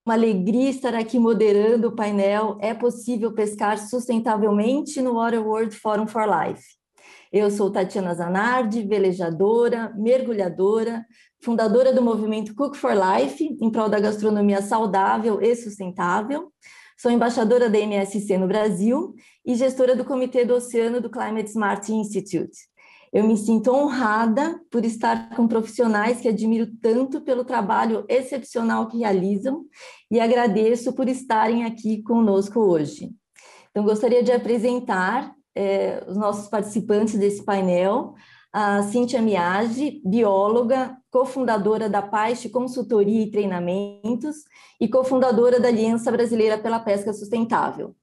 Uma alegria estar aqui moderando o painel É possível pescar sustentavelmente no Water World Forum for Life. Eu sou Tatiana Zanardi, velejadora, mergulhadora, fundadora do movimento Cook for Life, em prol da gastronomia saudável e sustentável. Sou embaixadora da MSC no Brasil e gestora do Comitê do Oceano do Climate Smart Institute. Eu me sinto honrada por estar com profissionais que admiro tanto pelo trabalho excepcional que realizam e agradeço por estarem aqui conosco hoje. Então, gostaria de apresentar os nossos participantes desse painel, a Cíntia Miage, bióloga, cofundadora da Paixe Consultoria e Treinamentos e cofundadora da Aliança Brasileira pela Pesca Sustentável.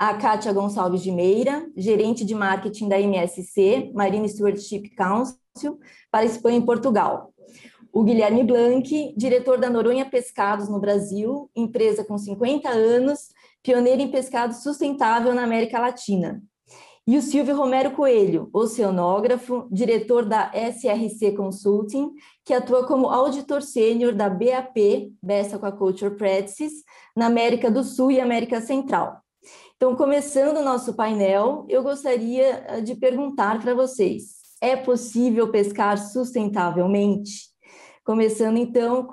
A Kátia Gonçalves de Meira, gerente de marketing da MSC, Marine Stewardship Council, para Espanha e Portugal. O Guilherme Blanc, diretor da Noronha Pescados no Brasil, empresa com 50 anos, pioneira em pescado sustentável na América Latina. E o Silvio Romero Coelho, oceanógrafo, diretor da SRC Consulting, que atua como auditor sênior da BAP, Best Aquaculture Practices, na América do Sul e América Central. Então, começando o nosso painel, eu gostaria de perguntar para vocês, é possível pescar sustentavelmente? Começando, então,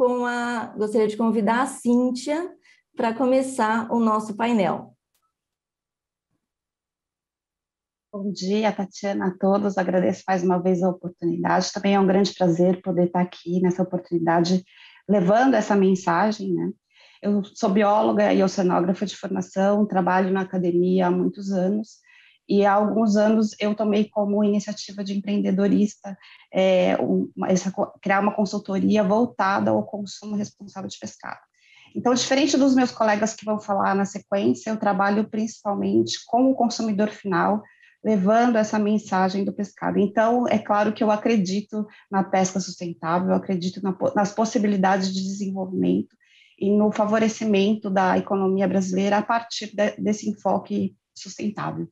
gostaria de convidar a Cíntia para começar o nosso painel. Bom dia, Tatiana, a todos. Agradeço mais uma vez a oportunidade. Também é um grande prazer poder estar aqui nessa oportunidade, levando essa mensagem, né? Eu sou bióloga e oceanógrafa de formação, trabalho na academia há muitos anos, e há alguns anos eu tomei como iniciativa de empreendedorista criar uma consultoria voltada ao consumo responsável de pescado. Então, diferente dos meus colegas que vão falar na sequência, eu trabalho principalmente com o consumidor final, levando essa mensagem do pescado. Então, é claro que eu acredito na pesca sustentável, eu acredito nas possibilidades de desenvolvimento e no favorecimento da economia brasileira a partir desse enfoque sustentável.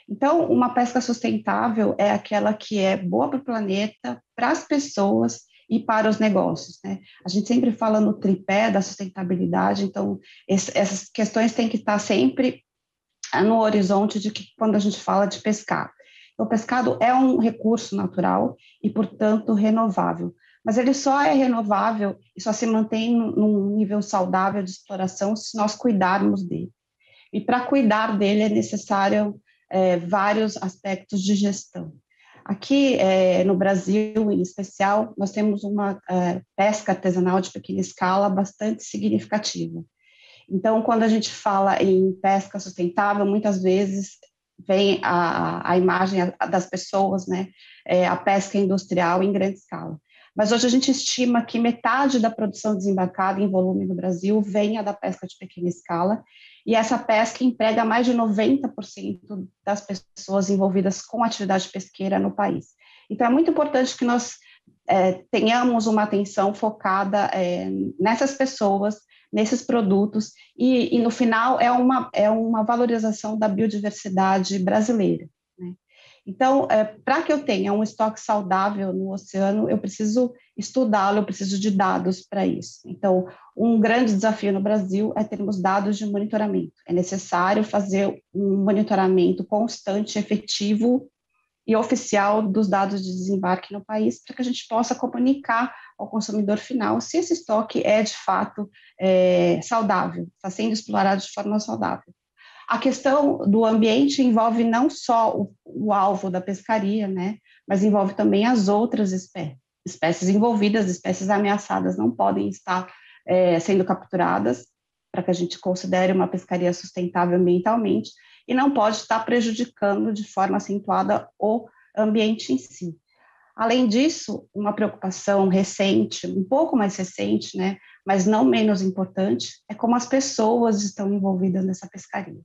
Então, uma pesca sustentável é aquela que é boa para o planeta, para as pessoas e para os negócios, né? A gente sempre fala no tripé da sustentabilidade, então essas questões têm que estar sempre no horizonte de que quando a gente fala de pescado. O pescado é um recurso natural e, portanto, renovável, mas ele só é renovável e só se mantém num nível saudável de exploração se nós cuidarmos dele. E para cuidar dele é necessário vários aspectos de gestão. Aqui no Brasil, em especial, nós temos uma pesca artesanal de pequena escala bastante significativa. Então, quando a gente fala em pesca sustentável, muitas vezes vem a imagem das pessoas, né, a pesca industrial em grande escala. Mas hoje a gente estima que metade da produção desembarcada em volume no Brasil venha da pesca de pequena escala, e essa pesca emprega mais de 90% das pessoas envolvidas com atividade pesqueira no país. Então, é muito importante que nós tenhamos uma atenção focada nessas pessoas, nesses produtos, e no final é uma valorização da biodiversidade brasileira, né? Então, para que eu tenha um estoque saudável no oceano, eu preciso estudá-lo, eu preciso de dados para isso. Então, um grande desafio no Brasil é termos dados de monitoramento. É necessário fazer um monitoramento constante, efetivo e oficial dos dados de desembarque no país, para que a gente possa comunicar ao consumidor final se esse estoque é, de fato, saudável, está sendo explorado de forma saudável. A questão do ambiente envolve não só o alvo da pescaria, né, mas envolve também as outras espécies envolvidas, espécies ameaçadas não podem estar sendo capturadas, para que a gente considere uma pescaria sustentável ambientalmente, e não pode estar prejudicando de forma acentuada o ambiente em si. Além disso, uma preocupação recente, um pouco mais recente, né, mas não menos importante, é como as pessoas estão envolvidas nessa pescaria.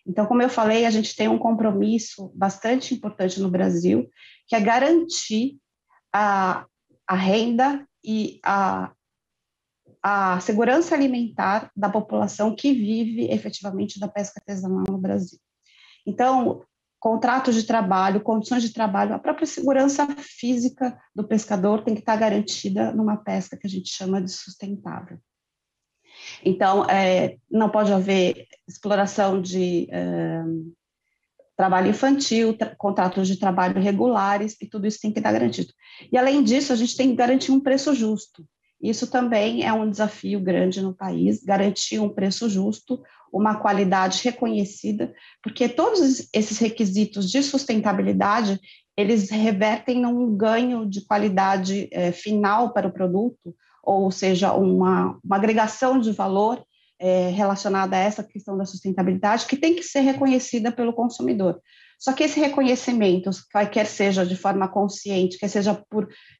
Então, como eu falei, a gente tem um compromisso bastante importante no Brasil, que é garantir a renda e a segurança alimentar da população que vive efetivamente da pesca artesanal no Brasil. Então, contratos de trabalho, condições de trabalho, a própria segurança física do pescador tem que estar garantida numa pesca que a gente chama de sustentável. Então, não pode haver exploração de trabalho infantil, contratos de trabalho regulares, e tudo isso tem que estar garantido. E, além disso, a gente tem que garantir um preço justo. Isso também é um desafio grande no país, garantir um preço justo, uma qualidade reconhecida, porque todos esses requisitos de sustentabilidade, eles revertem num ganho de qualidade final para o produto, ou seja, uma agregação de valor relacionada a essa questão da sustentabilidade, que tem que ser reconhecida pelo consumidor. Só que esse reconhecimento, quer seja de forma consciente, quer seja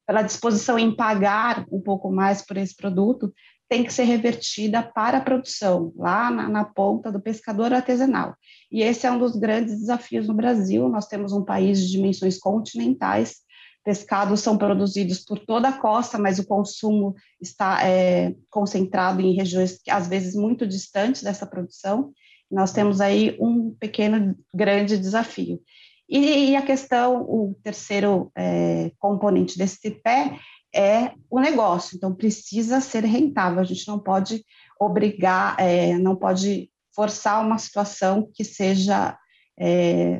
pela disposição em pagar um pouco mais por esse produto, tem que ser revertida para a produção, lá na ponta do pescador artesanal. E esse é um dos grandes desafios no Brasil. Nós temos um país de dimensões continentais, pescados são produzidos por toda a costa, mas o consumo está concentrado em regiões, às vezes, muito distantes dessa produção. Nós temos aí um pequeno, grande desafio. E a questão, o terceiro componente desse tripé é o negócio. Então, precisa ser rentável. A gente não pode obrigar, não pode forçar uma situação que seja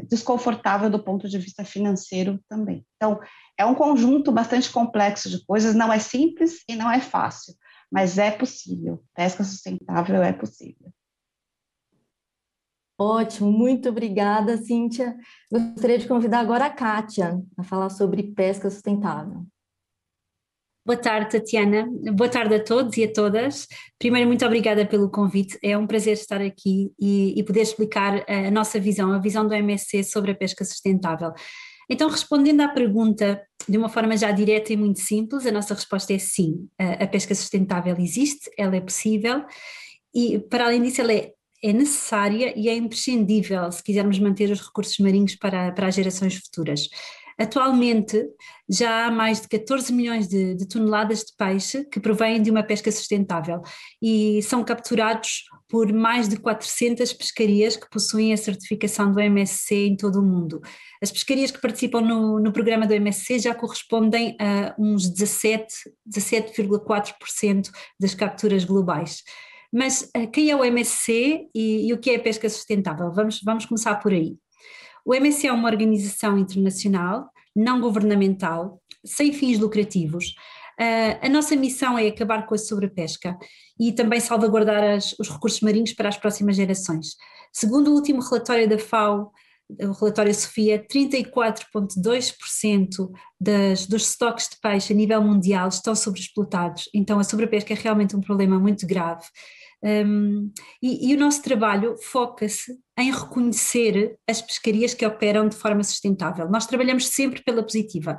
desconfortável do ponto de vista financeiro também. Então, é um conjunto bastante complexo de coisas, não é simples e não é fácil, mas é possível. Pesca sustentável é possível. Ótimo, muito obrigada, Cíntia. Gostaria de convidar agora a Kátia a falar sobre pesca sustentável. Boa tarde, Tatiana. Boa tarde a todos e a todas. Primeiro, muito obrigada pelo convite. É um prazer estar aqui e poder explicar a nossa visão, a visão do MSC sobre a pesca sustentável. Então, respondendo à pergunta de uma forma já direta e muito simples, a nossa resposta é sim. A pesca sustentável existe, ela é possível e, para além disso, ela é necessária e é imprescindível se quisermos manter os recursos marinhos para as gerações futuras. Atualmente, já há mais de 14 milhões de toneladas de peixe que provêm de uma pesca sustentável e são capturados por mais de 400 pescarias que possuem a certificação do MSC em todo o mundo. As pescarias que participam no programa do MSC já correspondem a uns 17,4% das capturas globais. Mas quem é o MSC e o que é a pesca sustentável? Vamos começar por aí. O MSC é uma organização internacional, não governamental, sem fins lucrativos. A nossa missão é acabar com a sobrepesca e também salvaguardar os recursos marinhos para as próximas gerações. Segundo o último relatório da FAO, o relatório Sofia, 34,2% dos estoques de peixe a nível mundial estão sobreexplotados, então a sobrepesca é realmente um problema muito grave. E o nosso trabalho foca-se em reconhecer as pescarias que operam de forma sustentável. Nós trabalhamos sempre pela positiva.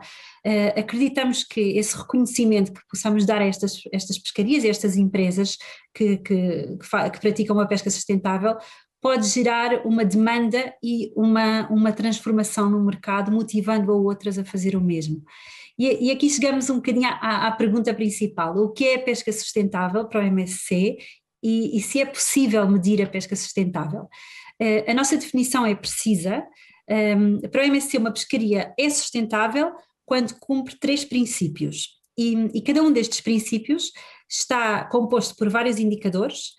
Acreditamos que esse reconhecimento que possamos dar a estas pescarias, a estas empresas que praticam uma pesca sustentável, pode gerar uma demanda e uma transformação no mercado, motivando a outras a fazer o mesmo. E aqui chegamos um bocadinho à pergunta principal: o que é a pesca sustentável para o MSC e se é possível medir a pesca sustentável? A nossa definição é precisa. Para o MSC, uma pescaria é sustentável quando cumpre 3 princípios e cada um destes princípios está composto por vários indicadores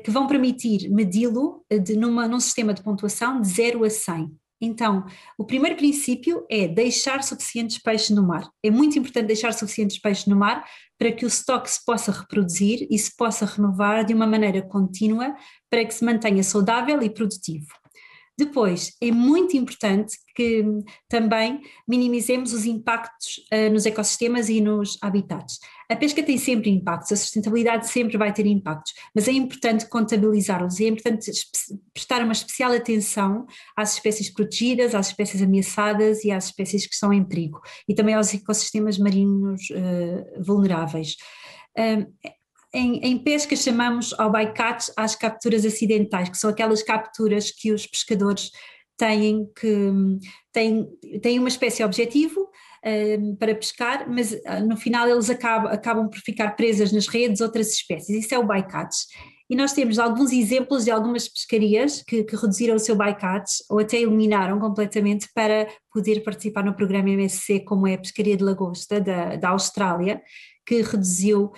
que vão permitir medi-lo num sistema de pontuação de 0 a 100. Então, o primeiro princípio é deixar suficientes peixes no mar. É muito importante deixar suficientes peixes no mar para que o estoque se possa reproduzir e se possa renovar de uma maneira contínua para que se mantenha saudável e produtivo. Depois, é muito importante que também minimizemos os impactos nos ecossistemas e nos habitats. A pesca tem sempre impactos, a sustentabilidade sempre vai ter impactos, mas é importante contabilizá-los, é importante prestar uma especial atenção às espécies protegidas, às espécies ameaçadas e às espécies que estão em perigo, e também aos ecossistemas marinhos vulneráveis. Em pesca chamamos ao bycatch às capturas acidentais, que são aquelas capturas que os pescadores têm uma espécie objetivo para pescar, mas no final eles acabam por ficar presas nas redes outras espécies. Isso é o bycatch. E nós temos alguns exemplos de algumas pescarias que reduziram o seu bycatch ou até eliminaram completamente para poder participar no programa MSC, como é a pescaria de lagosta da Austrália, que reduziu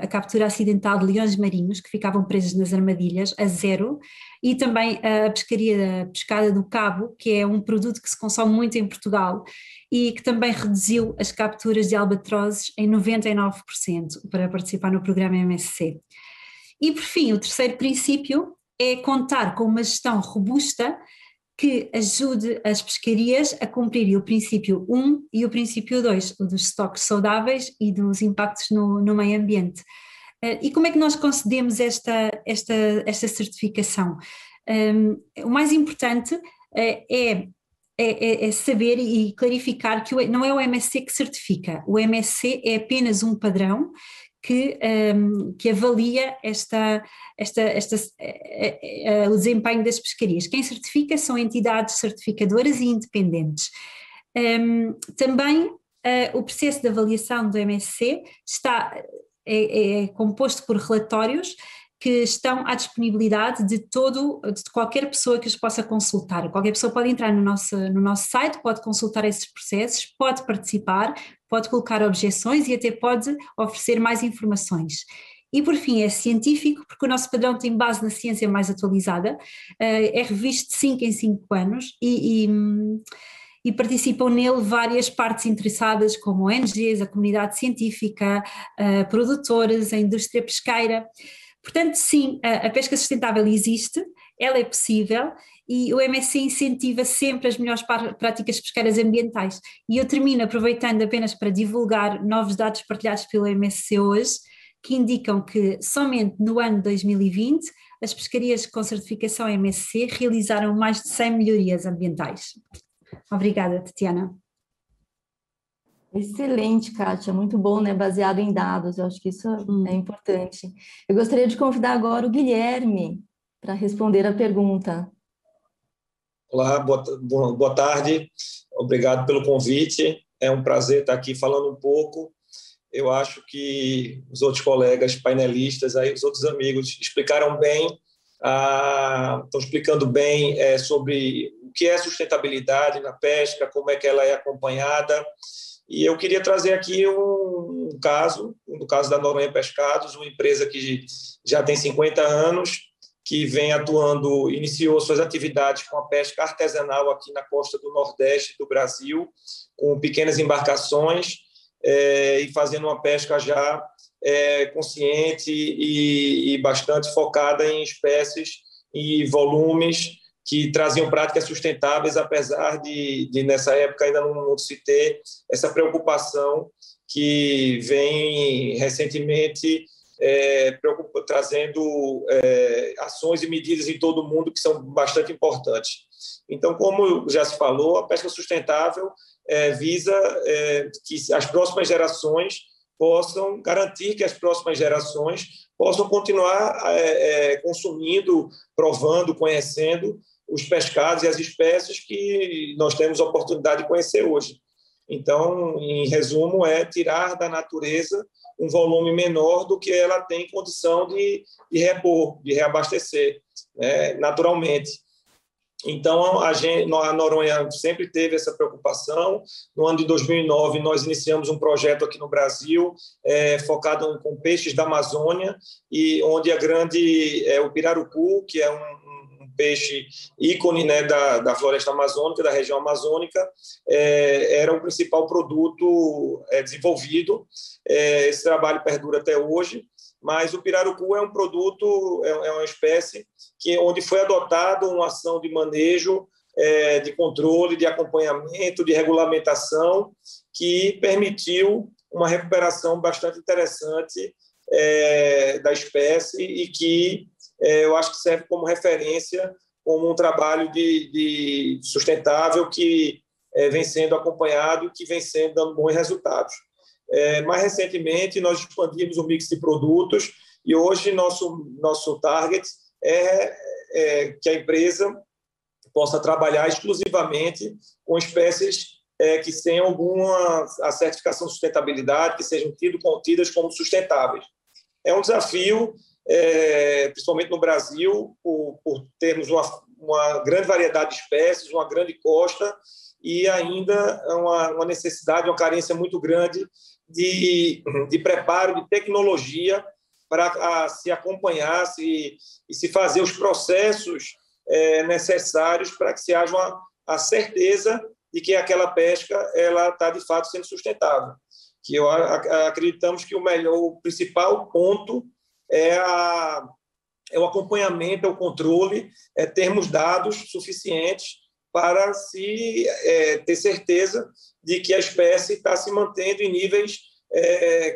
a captura acidental de leões marinhos que ficavam presos nas armadilhas a zero, e também a pescaria da pescada do cabo, que é um produto que se consome muito em Portugal e que também reduziu as capturas de albatrozes em 99% para participar no programa MSC. E por fim, o terceiro princípio é contar com uma gestão robusta que ajude as pescarias a cumprir o princípio 1 e o princípio 2, o dos estoques saudáveis e dos impactos no meio ambiente. E como é que nós concedemos esta certificação? O mais importante é saber e clarificar que não é o MSC que certifica, o MSC é apenas um padrão que avalia o desempenho das pescarias. Quem certifica são entidades certificadoras e independentes. Também o processo de avaliação do MSC é composto por relatórios que estão à disponibilidade de qualquer pessoa que os possa consultar. Qualquer pessoa pode entrar no nosso site, pode consultar esses processos, pode participar, pode colocar objeções e até pode oferecer mais informações. E por fim é científico, porque o nosso padrão tem base na ciência mais atualizada, é revisto de 5 em 5 anos e participam nele várias partes interessadas, como ONGs, a comunidade científica, produtores, a indústria pesqueira. Portanto, sim, a pesca sustentável existe, ela é possível e o MSC incentiva sempre as melhores práticas pesqueiras ambientais. E eu termino aproveitando apenas para divulgar novos dados partilhados pelo MSC hoje, que indicam que somente no ano de 2020 as pescarias com certificação MSC realizaram mais de 100 melhorias ambientais. Obrigada, Tatiana. Excelente, Kátia, muito bom, né? Baseado em dados, eu acho que isso é importante. Eu gostaria de convidar agora o Guilherme para responder a pergunta. Olá, boa tarde, obrigado pelo convite, é um prazer estar aqui falando um pouco. Eu acho que os outros colegas painelistas, aí, os outros amigos explicaram bem, estão explicando bem sobre o que é sustentabilidade na pesca, como é que ela é acompanhada. E eu queria trazer aqui um caso, no caso da Noronha Pescados, uma empresa que já tem 50 anos, que vem atuando, iniciou suas atividades com a pesca artesanal aqui na costa do Nordeste do Brasil, com pequenas embarcações e fazendo uma pesca já consciente e bastante focada em espécies e volumes que traziam práticas sustentáveis, apesar de nessa época ainda não se ter essa preocupação que vem recentemente trazendo ações e medidas em todo o mundo que são bastante importantes. Então, como já se falou, a pesca sustentável visa que as próximas gerações possam garantir que as próximas gerações possam continuar consumindo, provando, conhecendo os pescados e as espécies que nós temos a oportunidade de conhecer hoje. Então, em resumo, é tirar da natureza um volume menor do que ela tem condição de repor, de reabastecer, né, naturalmente. Então, a Noronha sempre teve essa preocupação. No ano de 2009, nós iniciamos um projeto aqui no Brasil, focado com peixes da Amazônia, e onde o pirarucu, que é um peixe ícone, né, da floresta amazônica, da região amazônica, era o principal produto desenvolvido. Esse trabalho perdura até hoje, mas o pirarucu é um produto, é uma espécie onde foi adotado uma ação de manejo, de controle, de acompanhamento, de regulamentação, que permitiu uma recuperação bastante interessante da espécie e que eu acho que serve como referência, como um trabalho de sustentável que vem sendo acompanhado e que vem sendo dando bons resultados. Mais recentemente, nós expandimos o mix de produtos e hoje nosso target é que a empresa possa trabalhar exclusivamente com espécies que tenham alguma a certificação de sustentabilidade, que sejam tidas como sustentáveis. É um desafio, principalmente no Brasil, por termos uma grande variedade de espécies, uma grande costa e ainda uma necessidade, uma carência muito grande de preparo, de tecnologia para se acompanhar e se fazer os processos necessários para que se haja a certeza de que aquela pesca ela está, de fato, sendo sustentável. Que acreditamos que o principal ponto é o acompanhamento, é o controle, é termos dados suficientes para se ter certeza de que a espécie está se mantendo em níveis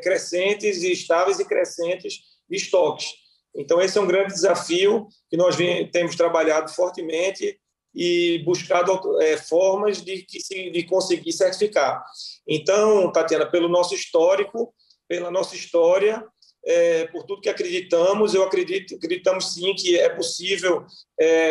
crescentes e estáveis e crescentes de estoques. Então, esse é um grande desafio que nós temos trabalhado fortemente e buscado formas de conseguir certificar. Então, Tatiana, pelo nosso histórico, pela nossa história, por tudo que acreditamos, acreditamos sim que é possível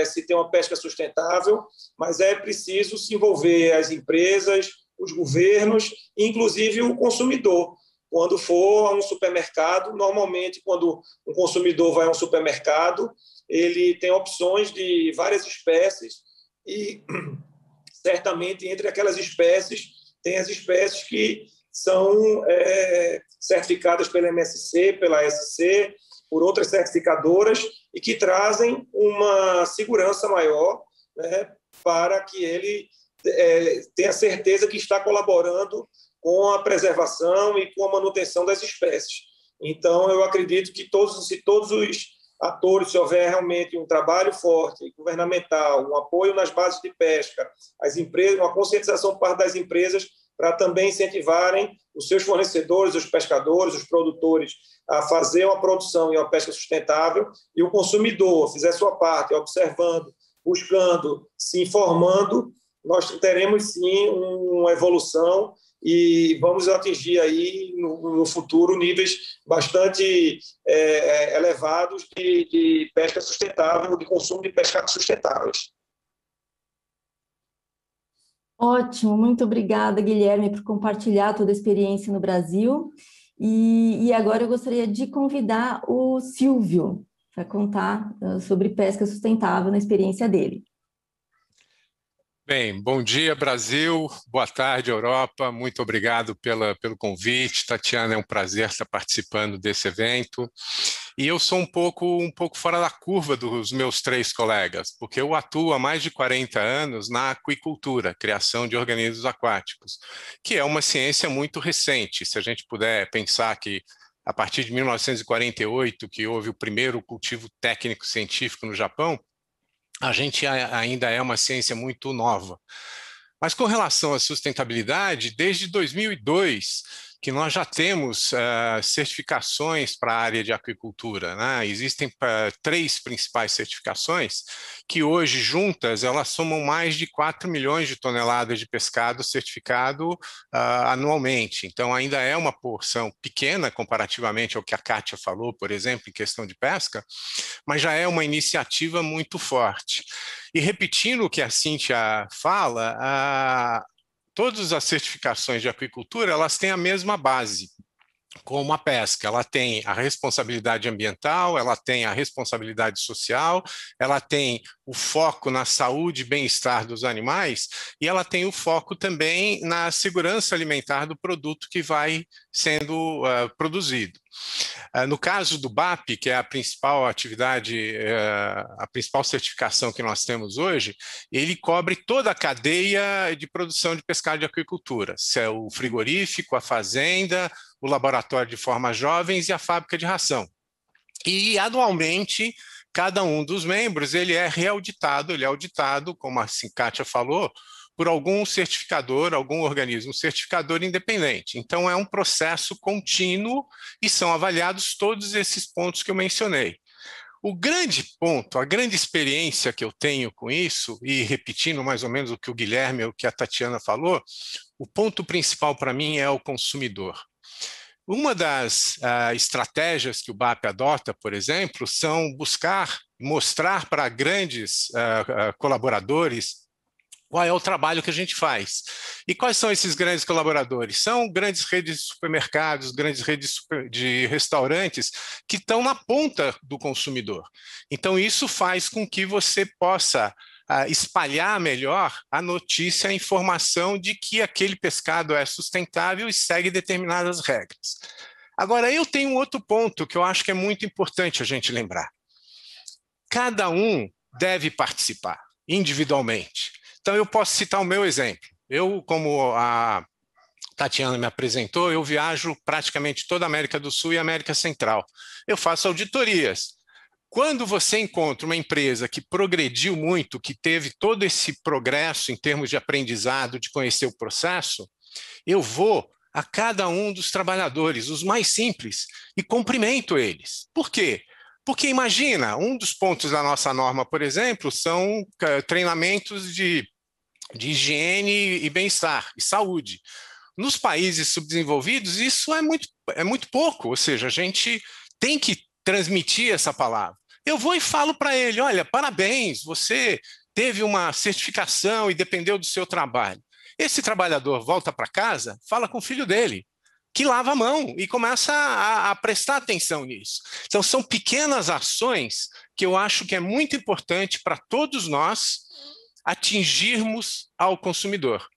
se ter uma pesca sustentável, mas é preciso se envolver as empresas, os governos, inclusive o consumidor. Quando for a um supermercado, normalmente, quando um consumidor vai a um supermercado, ele tem opções de várias espécies e, certamente, entre aquelas espécies, tem as espécies que são certificadas pela MSC, pela SC, por outras certificadoras, e que trazem uma segurança maior, né, para que ele tenha certeza que está colaborando com a preservação e com a manutenção das espécies. Então, eu acredito que se todos os atores, se houver realmente um trabalho forte, governamental, um apoio nas bases de pesca, as empresas, uma conscientização por parte das empresas para também incentivarem os seus fornecedores, os pescadores, os produtores a fazer uma produção e uma pesca sustentável, e o consumidor fizer sua parte, observando, buscando, se informando, nós teremos sim uma evolução e vamos atingir aí no futuro níveis bastante elevados de pesca sustentável, de consumo de pescados sustentáveis. Ótimo, muito obrigada, Guilherme, por compartilhar toda a experiência no Brasil. E agora eu gostaria de convidar o Silvio para contar sobre pesca sustentável na experiência dele. Bem, bom dia, Brasil, boa tarde, Europa, muito obrigado pelo convite. Tatiana, é um prazer estar participando desse evento. E eu sou um pouco fora da curva dos meus 3 colegas, porque eu atuo há mais de 40 anos na aquicultura, criação de organismos aquáticos, que é uma ciência muito recente. Se a gente puder pensar que a partir de 1948, que houve o primeiro cultivo técnico científico no Japão, a gente ainda é uma ciência muito nova. Mas com relação à sustentabilidade, desde 2002, que nós já temos certificações para a área de aquicultura, né? Existem 3 principais certificações que hoje, juntas, elas somam mais de 4 milhões de toneladas de pescado certificado anualmente. Então, ainda é uma porção pequena comparativamente ao que a Kátia falou, por exemplo, em questão de pesca, mas já é uma iniciativa muito forte. E repetindo o que a Cíntia fala, todas as certificações de aquicultura, elas têm a mesma base, como a pesca. Ela tem a responsabilidade ambiental, ela tem a responsabilidade social, ela tem o foco na saúde e bem-estar dos animais, e ela tem o foco também na segurança alimentar do produto que vai sendo produzido. No caso do BAP, que é a principal atividade, a principal certificação que nós temos hoje, ele cobre toda a cadeia de produção de pescado de aquicultura, se é o frigorífico, a fazenda, o laboratório de formas jovens e a fábrica de ração. E, anualmente, cada um dos membros ele é auditado, como a Kátia falou, por algum certificador, algum organismo certificador independente. Então, é um processo contínuo e são avaliados todos esses pontos que eu mencionei. O grande ponto, a grande experiência que eu tenho com isso, e repetindo mais ou menos o que o Guilherme, o que a Tatiana falou, o ponto principal para mim é o consumidor. Uma das estratégias que o BAP adota, por exemplo, são mostrar para grandes colaboradores qual é o trabalho que a gente faz. E quais são esses grandes colaboradores? São grandes redes de supermercados, grandes redes de restaurantes que estão na ponta do consumidor. Então, isso faz com que você possa espalhar melhor a notícia, a informação de que aquele pescado é sustentável e segue determinadas regras. Agora, eu tenho um outro ponto que eu acho que é muito importante a gente lembrar. Cada um deve participar individualmente. Então, eu posso citar o meu exemplo. Eu, como a Tatiana me apresentou, eu viajo praticamente toda a América do Sul e América Central. Eu faço auditorias. Quando você encontra uma empresa que progrediu muito, que teve todo esse progresso em termos de aprendizado, de conhecer o processo, eu vou a cada um dos trabalhadores, os mais simples, e cumprimento eles. Por quê? Porque imagina, um dos pontos da nossa norma, por exemplo, são treinamentos de higiene e bem-estar e saúde. Nos países subdesenvolvidos, isso é muito pouco, ou seja, a gente tem que transmitir essa palavra. Eu vou e falo para ele, olha, parabéns, você teve uma certificação e dependeu do seu trabalho. Esse trabalhador volta para casa, fala com o filho dele, que lava a mão e começa a prestar atenção nisso. Então, são pequenas ações que eu acho que é muito importante para todos nós atingirmos ao consumidor.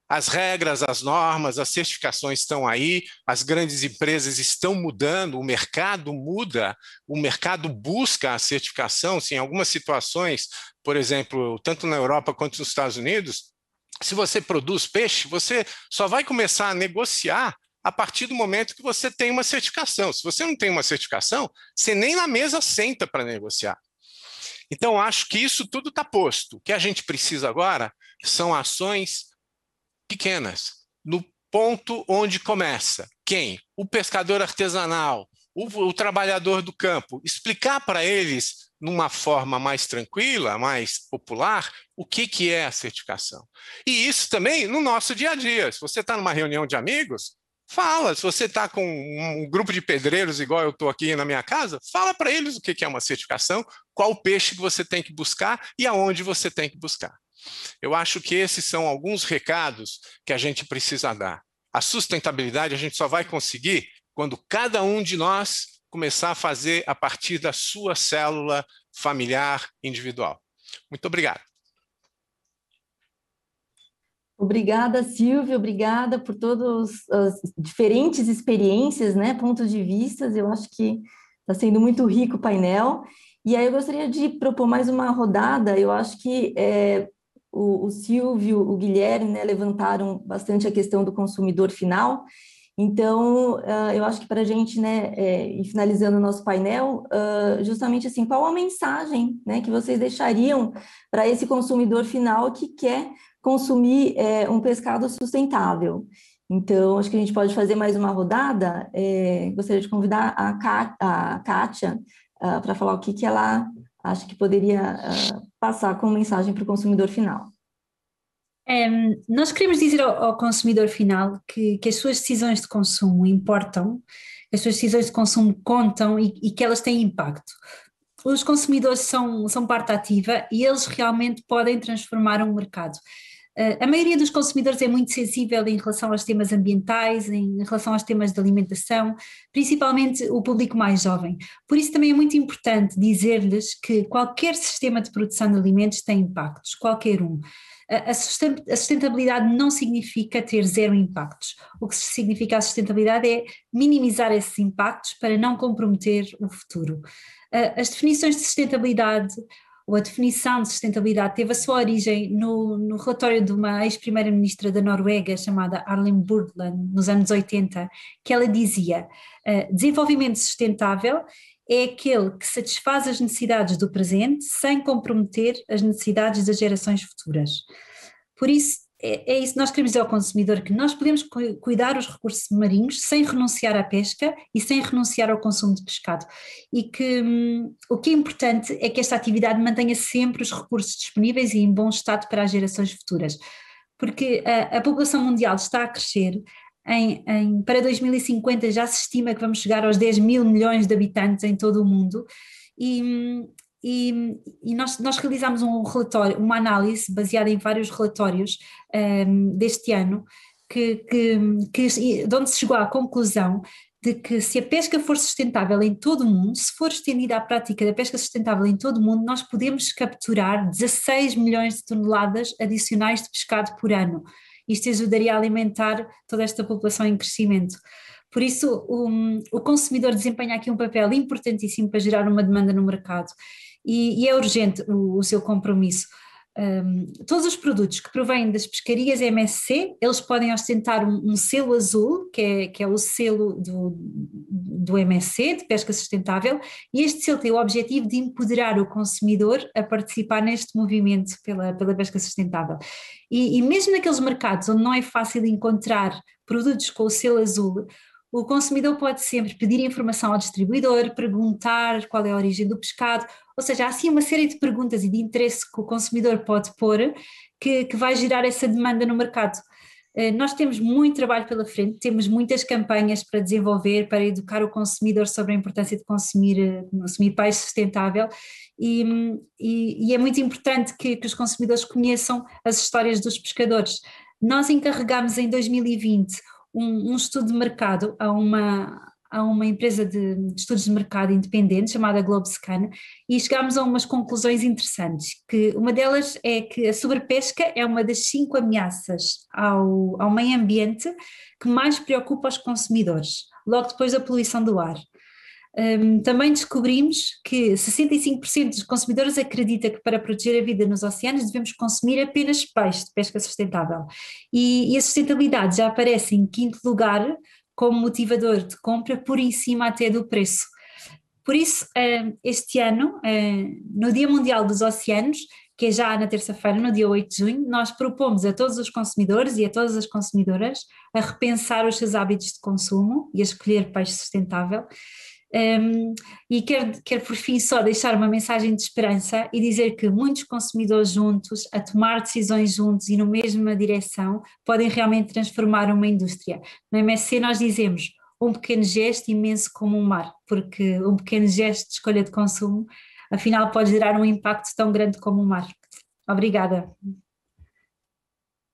As regras, as normas, as certificações estão aí, as grandes empresas estão mudando, o mercado muda, o mercado busca a certificação. Se em algumas situações, por exemplo, tanto na Europa quanto nos Estados Unidos, se você produz peixe, você só vai começar a negociar a partir do momento que você tem uma certificação. Se você não tem uma certificação, você nem na mesa senta para negociar. Então, acho que isso tudo está posto. O que a gente precisa agora são ações pequenas, no ponto onde começa. Quem? O pescador artesanal, o trabalhador do campo. Explicar para eles, numa forma mais tranquila, mais popular, o que é a certificação. E isso também no nosso dia a dia. Se você está numa reunião de amigos, fala. Se você está com um grupo de pedreiros, igual eu estou aqui na minha casa, fala para eles o que é uma certificação, qual o peixe que você tem que buscar e aonde você tem que buscar. Eu acho que esses são alguns recados que a gente precisa dar. A sustentabilidade a gente só vai conseguir quando cada um de nós começar a fazer a partir da sua célula familiar individual. Muito obrigado. Obrigada, Silvia, obrigada por todas as diferentes experiências, né, pontos de vista. Eu acho que está sendo muito rico o painel. E aí eu gostaria de propor mais uma rodada. Eu acho que o Silvio, o Guilherme, né, levantaram bastante a questão do consumidor final. Então, eu acho que para a gente, né, ir finalizando o nosso painel, justamente assim, qual a mensagem, né, que vocês deixariam para esse consumidor final que quer consumir um pescado sustentável? Então, acho que a gente pode fazer mais uma rodada. Gostaria de convidar a Kátia para falar o que ela acha que poderia passar como mensagem para o consumidor final. Nós queremos dizer ao consumidor final que as suas decisões de consumo importam, as suas decisões de consumo contam e que elas têm impacto. Os consumidores são parte ativa e eles realmente podem transformar um mercado. A maioria dos consumidores é muito sensível em relação aos temas ambientais, em relação aos temas de alimentação, principalmente o público mais jovem. Por isso também é muito importante dizer-lhes que qualquer sistema de produção de alimentos tem impactos, qualquer um. A sustentabilidade não significa ter zero impactos. O que significa a sustentabilidade é minimizar esses impactos para não comprometer o futuro. As definições de sustentabilidade, ou a definição de sustentabilidade, teve a sua origem no relatório de uma ex-primeira-ministra da Noruega chamada Harlem Brundtland, nos anos 80, que ela dizia: desenvolvimento sustentável é aquele que satisfaz as necessidades do presente sem comprometer as necessidades das gerações futuras. Por isso, é isso que nós queremos dizer ao consumidor, que nós podemos cuidar os recursos marinhos sem renunciar à pesca e sem renunciar ao consumo de pescado. E que o que é importante é que esta atividade mantenha sempre os recursos disponíveis e em bom estado para as gerações futuras. Porque a população mundial está a crescer. Para 2050 já se estima que vamos chegar aos 10 mil milhões de habitantes em todo o mundo e nós realizámos um relatório, uma análise baseada em vários relatórios deste ano de onde se chegou à conclusão de que se a pesca for sustentável em todo o mundo, se for estendida a prática da pesca sustentável em todo o mundo, nós podemos capturar 16 milhões de toneladas adicionais de pescado por ano. Isto ajudaria a alimentar toda esta população em crescimento. Por isso, o consumidor desempenha aqui um papel importantíssimo para gerar uma demanda no mercado e é urgente o seu compromisso. Todos os produtos que provêm das pescarias MSC, eles podem ostentar um selo azul, que é o selo do MSC, de pesca sustentável, e este selo tem o objetivo de empoderar o consumidor a participar neste movimento pela pesca sustentável. E mesmo naqueles mercados onde não é fácil encontrar produtos com o selo azul, o consumidor pode sempre pedir informação ao distribuidor, perguntar qual é a origem do pescado, ou seja, há assim uma série de perguntas e de interesse que o consumidor pode pôr que vai gerar essa demanda no mercado. Nós temos muito trabalho pela frente, temos muitas campanhas para desenvolver, para educar o consumidor sobre a importância de consumir peixe sustentável e é muito importante que os consumidores conheçam as histórias dos pescadores. Nós encarregámos em 2020 um estudo de mercado a uma empresa de estudos de mercado independente chamada GlobeScan e chegámos a umas conclusões interessantes, que uma delas é que a sobrepesca é uma das 5 ameaças ao meio ambiente que mais preocupa os consumidores, logo depois da poluição do ar. Também descobrimos que 65% dos consumidores acredita que para proteger a vida nos oceanos devemos consumir apenas peixe de pesca sustentável e a sustentabilidade já aparece em 5º lugar como motivador de compra por em cima até do preço. Por isso, este ano, no Dia Mundial dos Oceanos, que é já na terça-feira, no dia 8 de junho, nós propomos a todos os consumidores e a todas as consumidoras a repensar os seus hábitos de consumo e a escolher peixe sustentável. E quero por fim só deixar uma mensagem de esperança e dizer que muitos consumidores juntos, a tomar decisões juntos e na mesma direção, podem realmente transformar uma indústria. No MSC nós dizemos um pequeno gesto imenso como um mar, porque um pequeno gesto de escolha de consumo, afinal pode gerar um impacto tão grande como o mar. Obrigada.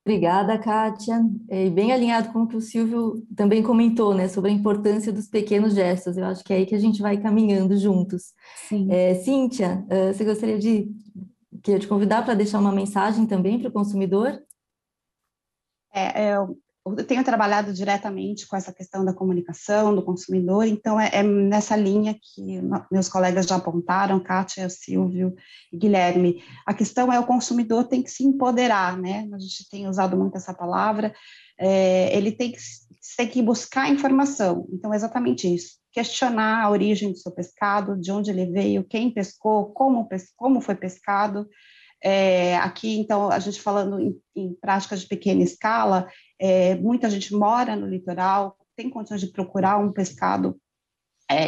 Obrigada, Kátia. E bem alinhado com o que o Silvio também comentou, né, sobre a importância dos pequenos gestos. Eu acho que é aí que a gente vai caminhando juntos. Sim. Cíntia, você gostaria de te convidar para deixar uma mensagem também para o consumidor? Eu tenho trabalhado diretamente com essa questão da comunicação do consumidor, então é nessa linha que meus colegas já apontaram, Kátia, Silvio e Guilherme. A questão é o consumidor tem que se empoderar, né? A gente tem usado muito essa palavra, ele tem que buscar informação, então é exatamente isso, questionar a origem do seu pescado, de onde ele veio, quem pescou, como foi pescado. Aqui, então, a gente falando em práticas de pequena escala, muita gente mora no litoral, tem condições de procurar um pescado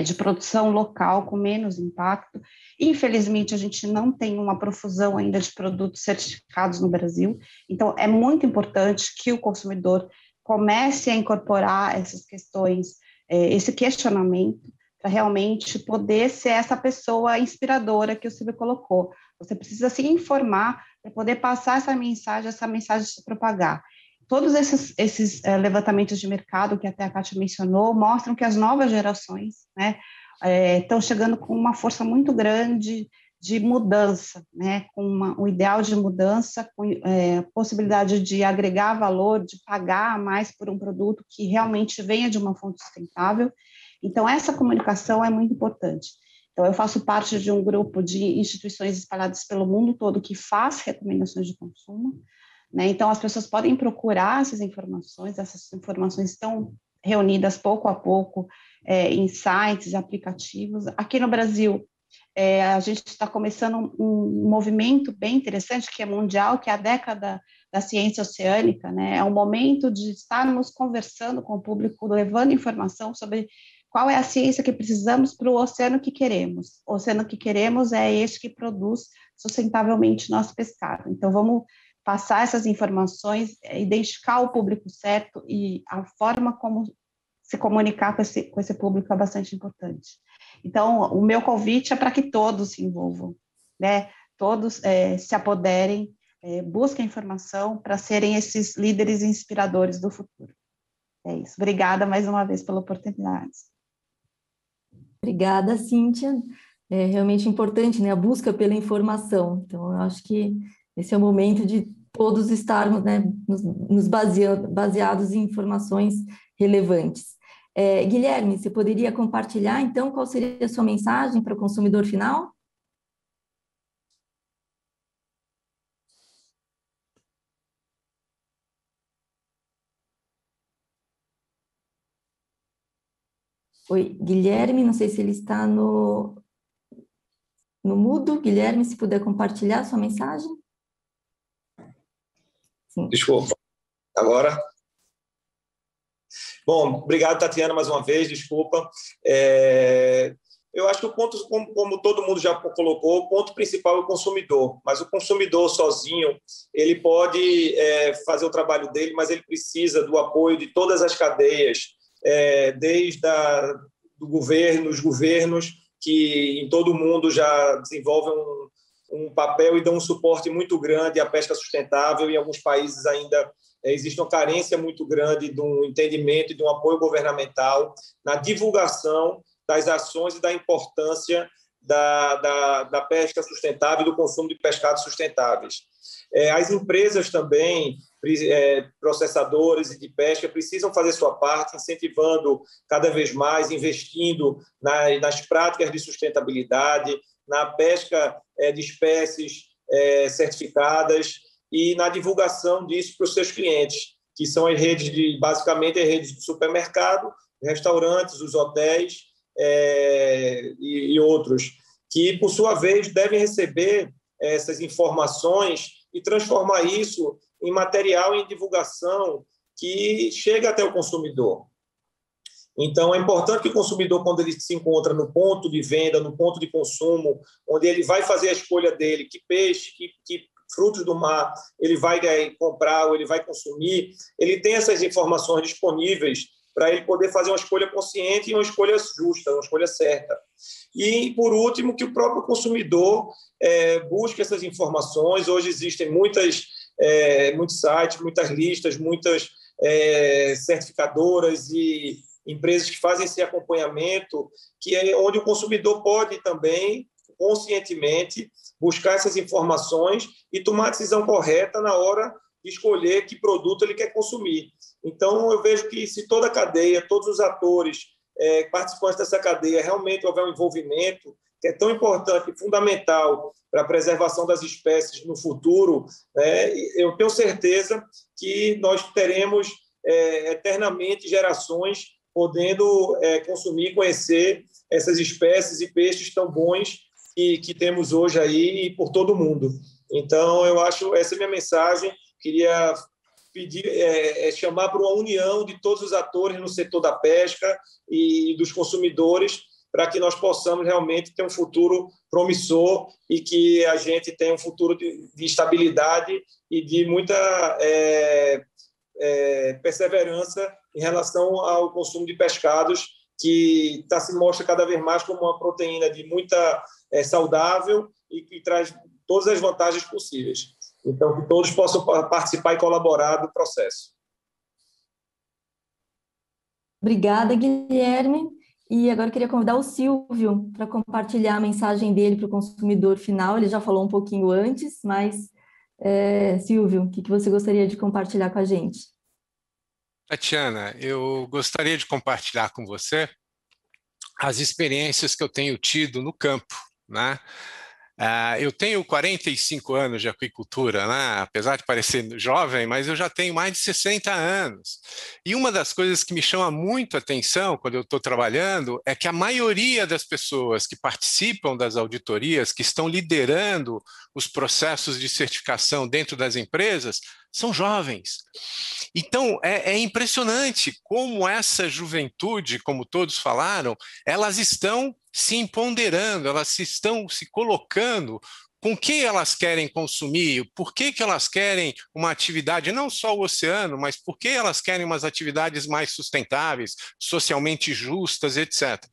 de produção local com menos impacto. Infelizmente, a gente não tem uma profusão ainda de produtos certificados no Brasil, então é muito importante que o consumidor comece a incorporar essas questões, esse questionamento, para realmente poder ser essa pessoa inspiradora que o Silvio colocou. Você precisa se informar para poder passar essa mensagem se propagar. Todos esses levantamentos de mercado que até a Kátia mencionou mostram que as novas gerações, né, estão chegando com uma força muito grande de mudança, né, com um ideal de mudança, com possibilidade de agregar valor, de pagar mais por um produto que realmente venha de uma fonte sustentável. Então, essa comunicação é muito importante. Então, eu faço parte de um grupo de instituições espalhadas pelo mundo todo que faz recomendações de consumo, né? Então, as pessoas podem procurar essas informações estão reunidas pouco a pouco em sites, aplicativos. Aqui no Brasil, a gente está começando um movimento bem interessante, que é mundial, que é a década da ciência oceânica, né? É um momento de estarmos conversando com o público, levando informação sobre qual é a ciência que precisamos para o oceano que queremos. O oceano que queremos é este que produz sustentavelmente nosso pescado. Então, vamos passar essas informações, identificar o público certo e a forma como se comunicar com esse público é bastante importante. Então, o meu convite é para que todos se envolvam, né? Todos se apoderem, busquem informação para serem esses líderes inspiradores do futuro. É isso. Obrigada mais uma vez pela oportunidade. Obrigada, Cíntia. É realmente importante, né, a busca pela informação. Então, eu acho que esse é o momento de todos estarmos, né, nos baseados em informações relevantes. Guilherme, você poderia compartilhar, então, qual seria a sua mensagem para o consumidor final? Oi, Guilherme, não sei se ele está no mudo. Guilherme, se puder compartilhar a sua mensagem. Sim. Desculpa. Agora? Bom, obrigado, Tatiana, mais uma vez, desculpa. Eu acho que o ponto, como todo mundo já colocou, o ponto principal é o consumidor, mas o consumidor sozinho, ele pode fazer o trabalho dele, mas ele precisa do apoio de todas as cadeias, desde do governo, os governos, que em todo o mundo já desenvolvem um papel e dão um suporte muito grande à pesca sustentável. Em alguns países ainda existe uma carência muito grande de um entendimento e de um apoio governamental na divulgação das ações e da importância da pesca sustentável e do consumo de pescados sustentáveis. As empresas também, processadores de pesca, precisam fazer sua parte, incentivando cada vez mais, investindo nas práticas de sustentabilidade, na pesca de espécies certificadas e na divulgação disso para os seus clientes, que são as redes basicamente as redes de supermercado, restaurantes, os hotéis e outros, que, por sua vez, devem receber essas informações e transformar isso em material, em divulgação que chega até o consumidor. Então, é importante que o consumidor, quando ele se encontra no ponto de venda, no ponto de consumo, onde ele vai fazer a escolha dele, que peixe, que frutos do mar ele vai comprar ou ele vai consumir, ele tem essas informações disponíveis para ele poder fazer uma escolha consciente e uma escolha justa, uma escolha certa. E, por último, que o próprio consumidor busque essas informações. Hoje existem muitos sites, muitas listas, muitas certificadoras e empresas que fazem esse acompanhamento, que é onde o consumidor pode também, conscientemente, buscar essas informações e tomar a decisão correta na hora de escolher que produto ele quer consumir. Então, eu vejo que se toda a cadeia, todos os atores participantes dessa cadeia realmente houver um envolvimento, que é tão importante e fundamental para a preservação das espécies no futuro, eu tenho certeza que nós teremos eternamente gerações podendo consumir e conhecer essas espécies e peixes tão bons que temos hoje aí por todo o mundo. Então, eu acho, essa é a minha mensagem. Queria pedir, chamar para uma união de todos os atores no setor da pesca e dos consumidores, para que nós possamos realmente ter um futuro promissor e que a gente tenha um futuro de estabilidade e de muita perseverança em relação ao consumo de pescados, que se mostra cada vez mais como uma proteína de muita saudável e que traz todas as vantagens possíveis. Então, que todos possam participar e colaborar do processo. Obrigada, Guilherme. E agora eu queria convidar o Silvio para compartilhar a mensagem dele para o consumidor final. Ele já falou um pouquinho antes, mas, Silvio, o que você gostaria de compartilhar com a gente? Tatiana, eu gostaria de compartilhar com você as experiências que eu tenho tido no campo, né? Eu tenho 45 anos de aquicultura, né? Apesar de parecer jovem, mas eu já tenho mais de 60 anos. E uma das coisas que me chama muito a atenção quando eu estou trabalhando é que a maioria das pessoas que participam das auditorias, que estão liderando os processos de certificação dentro das empresas, são jovens. Então, é impressionante como essa juventude, como todos falaram, elas estão se empoderando, elas estão se colocando com o que elas querem consumir, por que elas querem uma atividade, não só o oceano, mas por que elas querem umas atividades mais sustentáveis, socialmente justas, etc.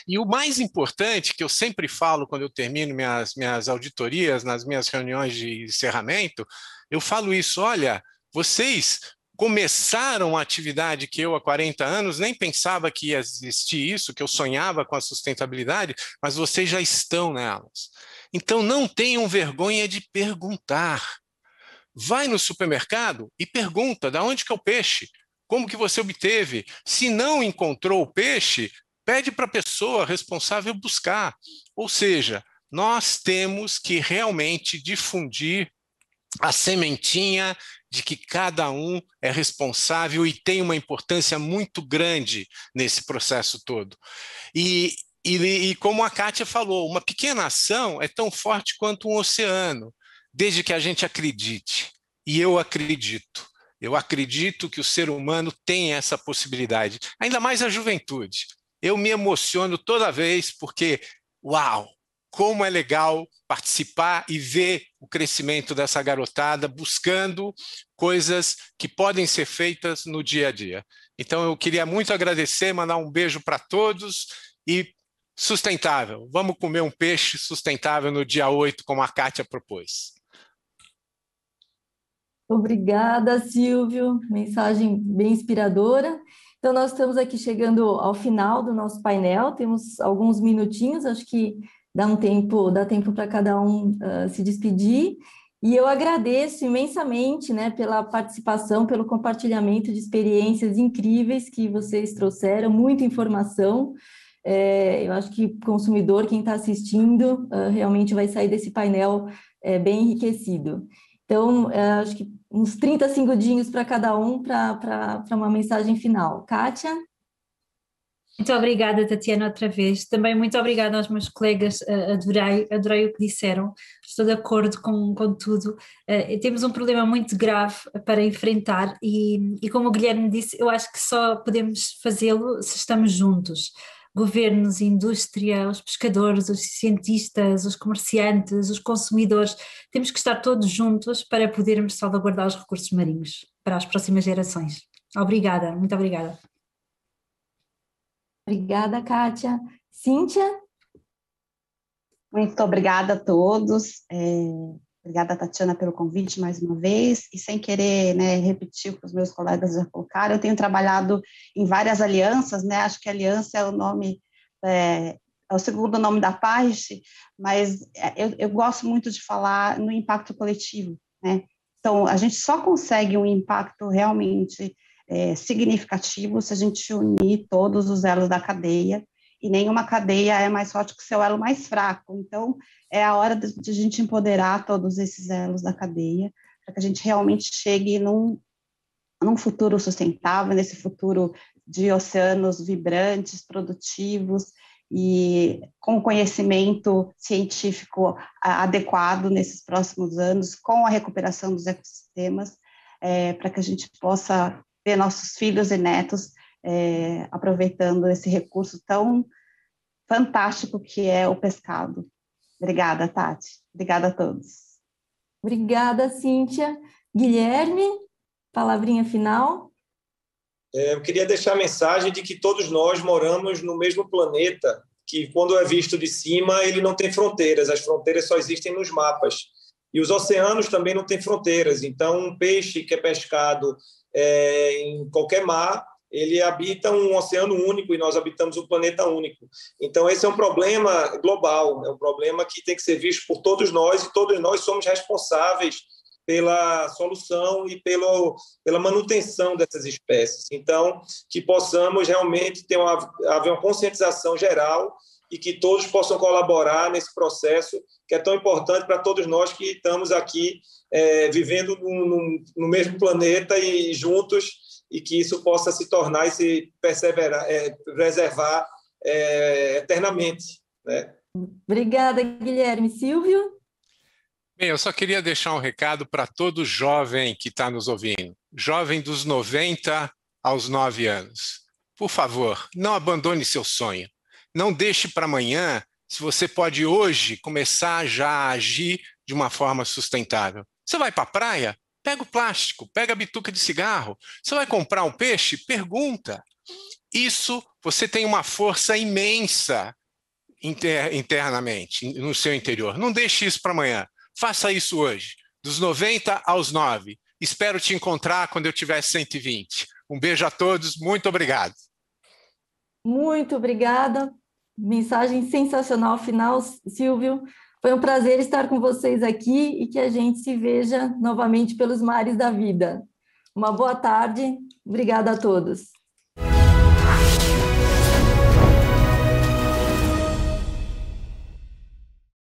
E o mais importante, que eu sempre falo quando eu termino minhas auditorias, nas minhas reuniões de encerramento, eu falo isso: olha, vocês começaram a atividade que eu, há 40 anos, nem pensava que ia existir isso, que eu sonhava com a sustentabilidade, mas vocês já estão nelas. Então, não tenham vergonha de perguntar. Vai no supermercado e pergunta, de onde que é o peixe? Como que você obteve? Se não encontrou o peixe, pede para a pessoa responsável buscar. Ou seja, nós temos que realmente difundir a sementinha de que cada um é responsável e tem uma importância muito grande nesse processo todo. E como a Kátia falou, uma pequena ação é tão forte quanto um oceano, desde que a gente acredite. E eu acredito. Eu acredito que o ser humano tem essa possibilidade, ainda mais a juventude. Eu me emociono toda vez porque, uau! Como é legal participar e ver o crescimento dessa garotada buscando coisas que podem ser feitas no dia a dia. Então, eu queria muito agradecer, mandar um beijo para todos e sustentável. Vamos comer um peixe sustentável no dia 8, como a Kátia propôs. Obrigada, Silvio. Mensagem bem inspiradora. Então, nós estamos aqui chegando ao final do nosso painel. Temos alguns minutinhos, acho que dá tempo para cada um se despedir. E eu agradeço imensamente, né, pela participação, pelo compartilhamento de experiências incríveis que vocês trouxeram, muita informação. Eu acho que o consumidor, quem está assistindo, realmente vai sair desse painel bem enriquecido. Então, acho que uns 30 segundinhos para cada um para uma mensagem final. Kátia? Muito obrigada, Tatiana, outra vez. Também muito obrigada aos meus colegas, adorei o que disseram, estou de acordo com tudo. Temos um problema muito grave para enfrentar e como o Guilherme disse, eu acho que só podemos fazê-lo se estamos juntos. Governos, indústria, os pescadores, os cientistas, os comerciantes, os consumidores, temos que estar todos juntos para podermos salvaguardar os recursos marinhos para as próximas gerações. Obrigada, muito obrigada. Obrigada, Kátia. Cíntia? Muito obrigada a todos. Obrigada, Tatiana, pelo convite mais uma vez. E sem querer, né, repetir o que os meus colegas já colocaram, eu tenho trabalhado em várias alianças, né? Acho que aliança é o nome, é o segundo nome da parte, mas eu gosto muito de falar no impacto coletivo, né? Então, a gente só consegue um impacto realmente significativo se a gente unir todos os elos da cadeia, e nenhuma cadeia é mais forte que o seu elo mais fraco. Então, é a hora de a gente empoderar todos esses elos da cadeia, para que a gente realmente chegue num futuro sustentável, nesse futuro de oceanos vibrantes, produtivos, e com conhecimento científico adequado nesses próximos anos, com a recuperação dos ecossistemas, para que a gente possa ver nossos filhos e netos aproveitando esse recurso tão fantástico que é o pescado. Obrigada, Tati. Obrigada a todos. Obrigada, Cíntia. Guilherme, palavrinha final. Eu queria deixar a mensagem de que todos nós moramos no mesmo planeta, que quando é visto de cima, ele não tem fronteiras, as fronteiras só existem nos mapas. E os oceanos também não têm fronteiras, então um peixe que é pescado em qualquer mar, ele habita um oceano único e nós habitamos um planeta único. Então, esse é um problema global, é um problema que tem que ser visto por todos nós, e todos nós somos responsáveis pela solução e pela manutenção dessas espécies. Então, que possamos realmente haver uma conscientização geral e que todos possam colaborar nesse processo que é tão importante para todos nós que estamos aqui vivendo no mesmo planeta e juntos, e que isso possa se tornar e se preservar eternamente, né? Obrigada, Guilherme. Silvio? Bem, eu só queria deixar um recado para todo jovem que está nos ouvindo, jovem dos 90 aos 9 anos. Por favor, não abandone seu sonho. Não deixe para amanhã, se você pode hoje começar já a agir de uma forma sustentável. Você vai para a praia? Pega o plástico, pega a bituca de cigarro. Você vai comprar um peixe? Pergunta. Isso, você tem uma força imensa internamente, no seu interior. Não deixe isso para amanhã. Faça isso hoje, dos 90 aos 9. Espero te encontrar quando eu tiver 120. Um beijo a todos, muito obrigado. Muito obrigada. Mensagem sensacional final, Silvio. Foi um prazer estar com vocês aqui e que a gente se veja novamente pelos mares da vida. Uma boa tarde. Obrigada a todos.